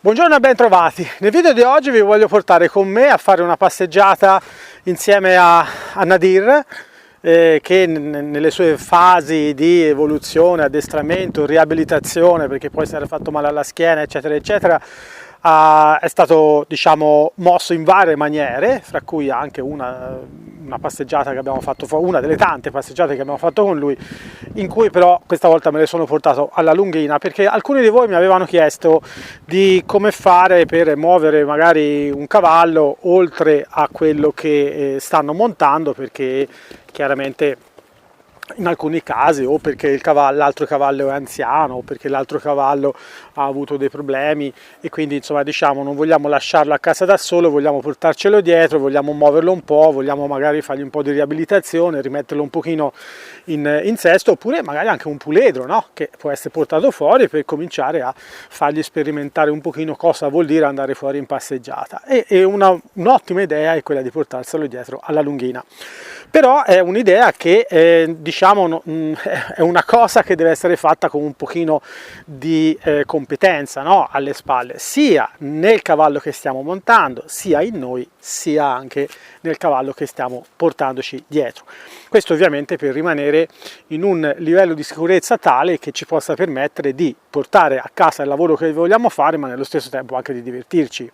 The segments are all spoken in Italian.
Buongiorno e ben trovati. Nel video di oggi vi voglio portare con me a fare una passeggiata insieme a Nadir, che nelle sue fasi di evoluzione, addestramento, riabilitazione, perché poi si era fatto male alla schiena, eccetera, eccetera, è stato, diciamo, mosso in varie maniere, fra cui anche una passeggiata che abbiamo fatto, una delle tante passeggiate che abbiamo fatto con lui, in cui però questa volta me le sono portato alla lunghina, perché alcuni di voi mi avevano chiesto di come fare per muovere magari un cavallo oltre a quello che stanno montando, perché chiaramente in alcuni casi o perché l'altro cavallo è anziano o perché l'altro cavallo ha avuto dei problemi e quindi insomma diciamo non vogliamo lasciarlo a casa da solo, vogliamo portarcelo dietro, vogliamo muoverlo un po', vogliamo magari fargli un po' di riabilitazione, rimetterlo un pochino in sesto, oppure magari anche un puledro, no? Che può essere portato fuori per cominciare a fargli sperimentare un pochino cosa vuol dire andare fuori in passeggiata, e un'ottima idea è quella di portarselo dietro alla lunghina. Però è un'idea che diciamo è una cosa che deve essere fatta con un pochino di competenza, no? Alle spalle, sia nel cavallo che stiamo montando, sia in noi, sia anche nel cavallo che stiamo portandoci dietro. Questo ovviamente per rimanere in un livello di sicurezza tale che ci possa permettere di portare a casa il lavoro che vogliamo fare, ma nello stesso tempo anche di divertirci.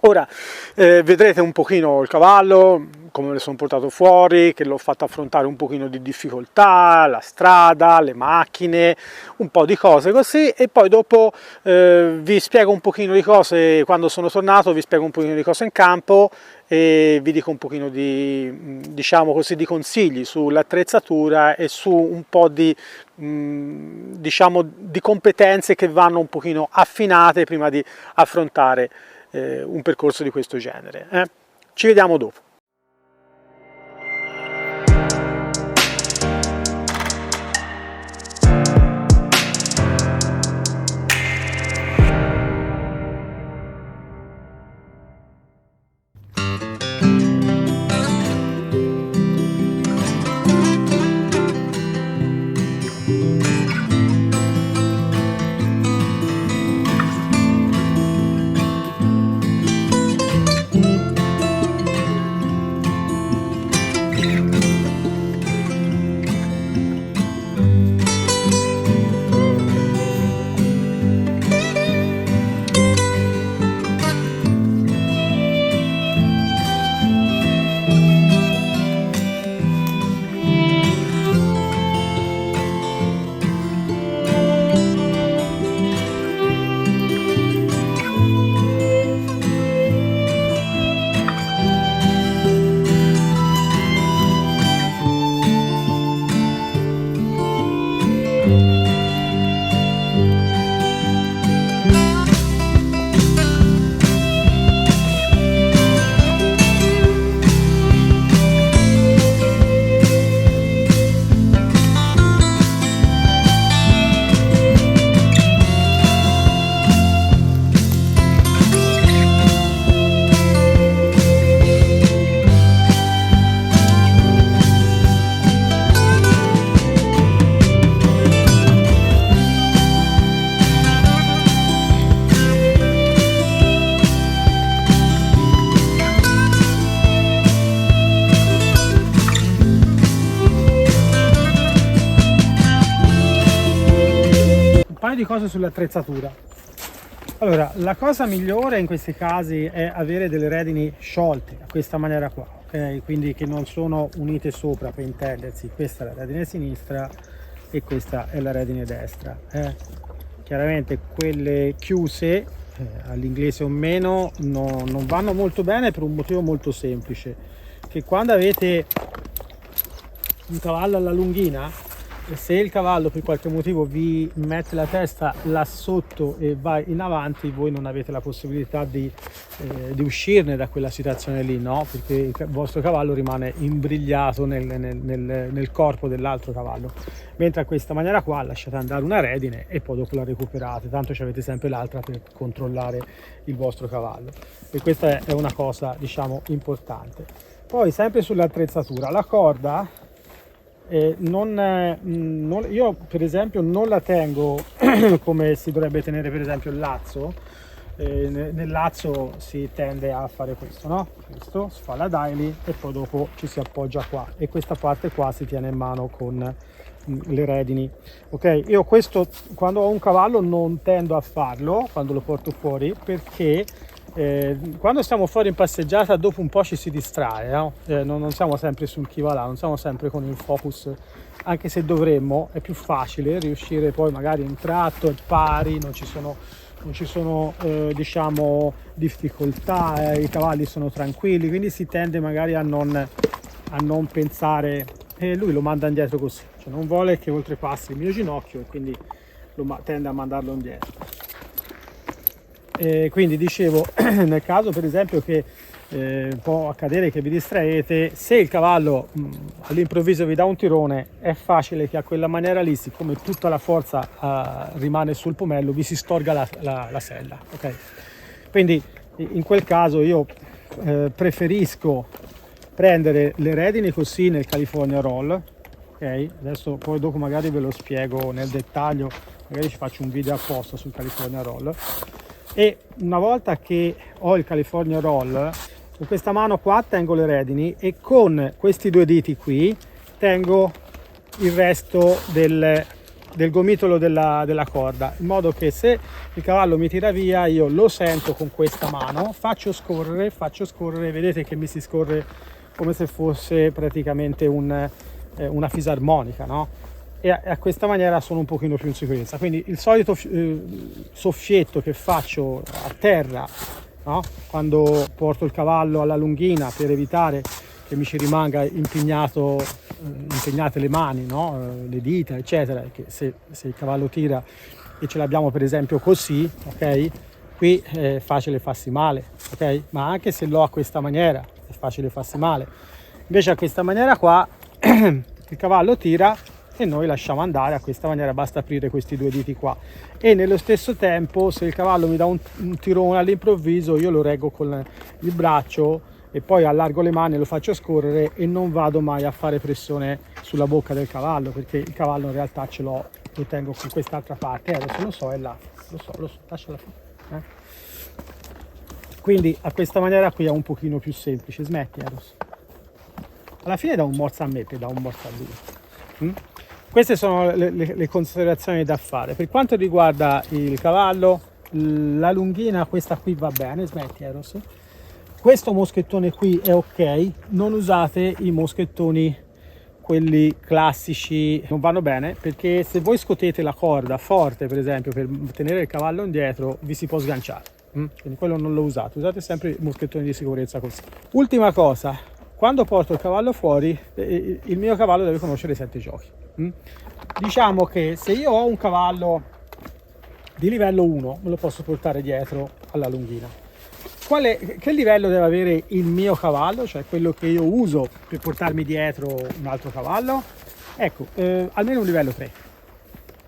Ora vedrete un pochino il cavallo, come me lo sono portato fuori, che l'ho fatto affrontare un pochino di difficoltà, la strada, le macchine, un po' di cose così, e poi dopo vi spiego un pochino di cose quando sono tornato, vi spiego un pochino di cose in campo e vi dico un pochino di, diciamo così, di consigli sull'attrezzatura e su un po' di, diciamo, di competenze che vanno un pochino affinate prima di affrontare un percorso di questo genere. Ci vediamo dopo. Di cose sull'attrezzatura. Allora, la cosa migliore in questi casi è avere delle redini sciolte a questa maniera qua, ok? Quindi che non sono unite sopra, per intendersi. Questa è la redine sinistra e questa è la redine destra. Chiaramente quelle chiuse, all'inglese o meno, non vanno molto bene per un motivo molto semplice, che quando avete un cavallo alla lunghina, se il cavallo per qualche motivo vi mette la testa là sotto e va in avanti, voi non avete la possibilità di uscirne da quella situazione lì, no? Perché il vostro cavallo rimane imbrigliato nel corpo dell'altro cavallo, mentre a questa maniera qua lasciate andare una redine e poi dopo la recuperate, tanto ci avete sempre l'altra per controllare il vostro cavallo, e questa è una cosa, diciamo, importante. Poi sempre sull'attrezzatura, la corda io per esempio non la tengo come si dovrebbe tenere per esempio il lazzo. Nel lazzo si tende a fare questo, no? Questo si fa la daily e poi dopo ci si appoggia qua, e questa parte qua si tiene in mano con le redini. Ok, io questo quando ho un cavallo non tendo a farlo quando lo porto fuori, perché quando stiamo fuori in passeggiata dopo un po' ci si distrae, no? Non siamo sempre sul chi va là, non siamo sempre con il focus, anche se dovremmo. È più facile riuscire poi magari in tratto è pari, non ci sono diciamo difficoltà, i cavalli sono tranquilli, quindi si tende magari a non pensare, e lui lo manda indietro così, cioè non vuole che oltrepassi il mio ginocchio e quindi tende a mandarlo indietro. Quindi dicevo, nel caso per esempio che può accadere che vi distraete, se il cavallo all'improvviso vi dà un tirone, è facile che a quella maniera lì, siccome tutta la forza rimane sul pomello, vi si storga la sella, ok? Quindi in quel caso io preferisco prendere le redini così nel California Roll, ok? Adesso poi dopo magari ve lo spiego nel dettaglio, magari ci faccio un video apposta sul California Roll. E una volta che ho il California Roll, con questa mano qua tengo le redini e con questi due diti qui tengo il resto del gomitolo della corda, in modo che se il cavallo mi tira via io lo sento con questa mano, faccio scorrere, vedete che mi si scorre come se fosse praticamente una fisarmonica, no? E a questa maniera sono un pochino più in sicurezza. Quindi il solito soffietto che faccio a terra, no? Quando porto il cavallo alla lunghina, per evitare che mi ci rimanga impegnate le mani, no? Le dita eccetera, che se il cavallo tira e ce l'abbiamo per esempio così, ok? Qui è facile farsi male, ok? Ma anche se l'ho a questa maniera è facile farsi male. Invece a questa maniera qua il cavallo tira e noi lasciamo andare a questa maniera, basta aprire questi due diti qua, e nello stesso tempo se il cavallo mi dà un tirone all'improvviso io lo reggo con il braccio e poi allargo le mani e lo faccio scorrere, e non vado mai a fare pressione sulla bocca del cavallo, perché il cavallo in realtà lo tengo con quest'altra parte, adesso lo so, è là, lo so, lasciala fare. Quindi a questa maniera qui è un pochino più semplice. Smetti, Eros. Alla fine da un morso a me e da un morso a lui. Queste sono le considerazioni da fare. Per quanto riguarda il cavallo, la lunghina, questa qui va bene. Smetti, Eros. Questo moschettone qui è ok, non usate i moschettoni quelli classici, non vanno bene, perché se voi scotete la corda forte per esempio per tenere il cavallo indietro vi si può sganciare, quindi quello non lo usate sempre i moschettoni di sicurezza così. Ultima cosa, quando porto il cavallo fuori, il mio cavallo deve conoscere i 7 giochi. Diciamo che se io ho un cavallo di livello 1 me lo posso portare dietro alla lunghina. Che livello deve avere il mio cavallo, cioè quello che io uso per portarmi dietro un altro cavallo? Ecco, almeno un livello 3.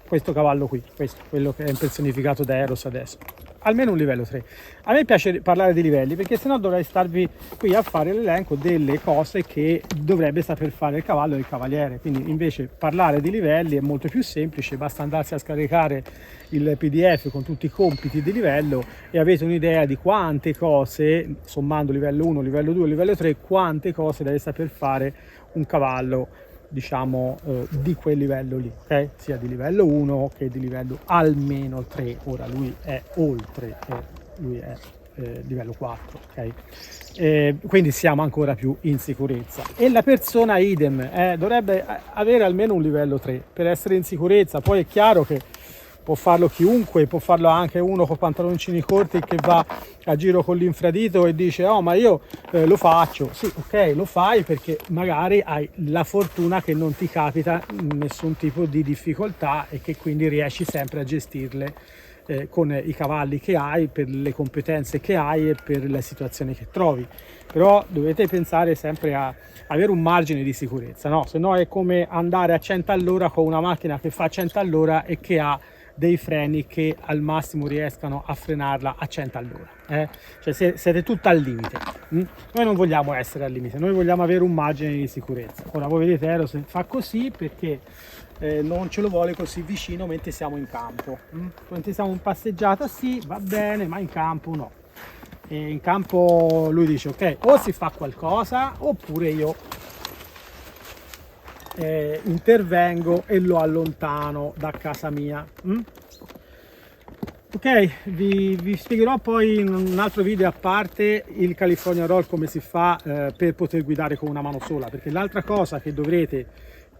Questo cavallo qui, quello che è impersonificato da Eros adesso. Almeno un livello 3. A me piace parlare di livelli, perché sennò dovrei starvi qui a fare l'elenco delle cose che dovrebbe saper fare il cavallo e il cavaliere. Quindi invece parlare di livelli è molto più semplice, basta andarsi a scaricare il PDF con tutti i compiti di livello e avete un'idea di quante cose, sommando livello 1, livello 2, livello 3, quante cose deve saper fare un cavallo, diciamo, di quel livello lì, ok? Sia di livello 1 che di livello almeno 3. Ora lui è oltre, lui è livello 4, ok? Quindi siamo ancora più in sicurezza, e la persona idem dovrebbe avere almeno un livello 3 per essere in sicurezza. Poi è chiaro che può farlo chiunque, può farlo anche uno con pantaloncini corti che va a giro con l'infradito e dice oh ma io lo faccio. Sì, ok, lo fai perché magari hai la fortuna che non ti capita nessun tipo di difficoltà e che quindi riesci sempre a gestirle con i cavalli che hai, per le competenze che hai e per le situazioni che trovi. Però dovete pensare sempre a avere un margine di sicurezza, no? Se no è come andare a 100 all'ora con una macchina che fa 100 all'ora e che ha dei freni che al massimo riescano a frenarla a 100 all'ora. Cioè siete tutto al limite. Noi non vogliamo essere al limite, noi vogliamo avere un margine di sicurezza. Ora voi vedete Eros fa così perché non ce lo vuole così vicino mentre siamo in campo. Mentre siamo in passeggiata sì, va bene, ma in campo no. E in campo lui dice ok, o si fa qualcosa oppure io intervengo e lo allontano da casa mia. Ok, vi spiegherò poi in un altro video a parte il California Roll, come si fa per poter guidare con una mano sola, perché l'altra cosa che dovrete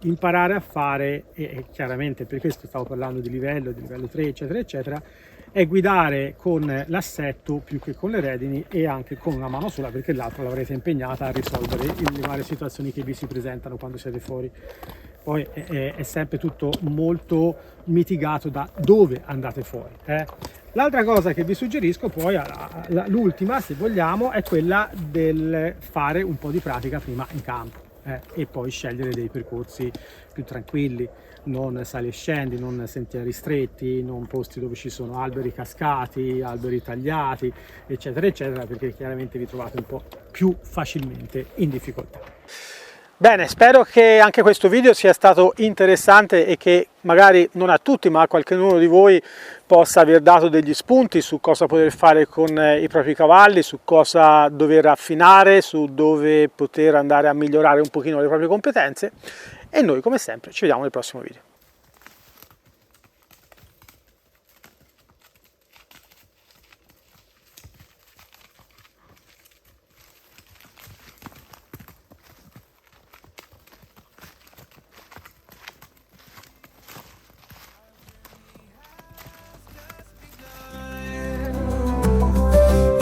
imparare a fare, e chiaramente per questo stavo parlando di livello 3 eccetera eccetera, è guidare con l'assetto più che con le redini e anche con una mano sola, perché l'altra l'avrete impegnata a risolvere le varie situazioni che vi si presentano quando siete fuori. Poi è sempre tutto molto mitigato da dove andate fuori. L'altra cosa che vi suggerisco poi, l'ultima se vogliamo, è quella del fare un po' di pratica prima in campo e poi scegliere dei percorsi più tranquilli, non sali e scendi, non sentieri stretti, non posti dove ci sono alberi cascati, alberi tagliati, eccetera eccetera, perché chiaramente vi trovate un po' più facilmente in difficoltà. Bene, spero che anche questo video sia stato interessante e che magari non a tutti ma a qualcuno di voi possa aver dato degli spunti su cosa poter fare con i propri cavalli, su cosa dover affinare, su dove poter andare a migliorare un pochino le proprie competenze, e noi come sempre ci vediamo nel prossimo video.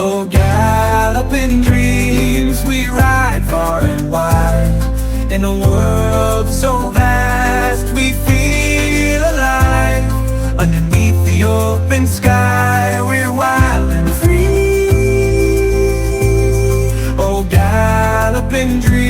Oh, galloping dreams, we ride far and wide. In a world so vast, we feel alive. Underneath the open sky, we're wild and free. Oh, galloping dreams.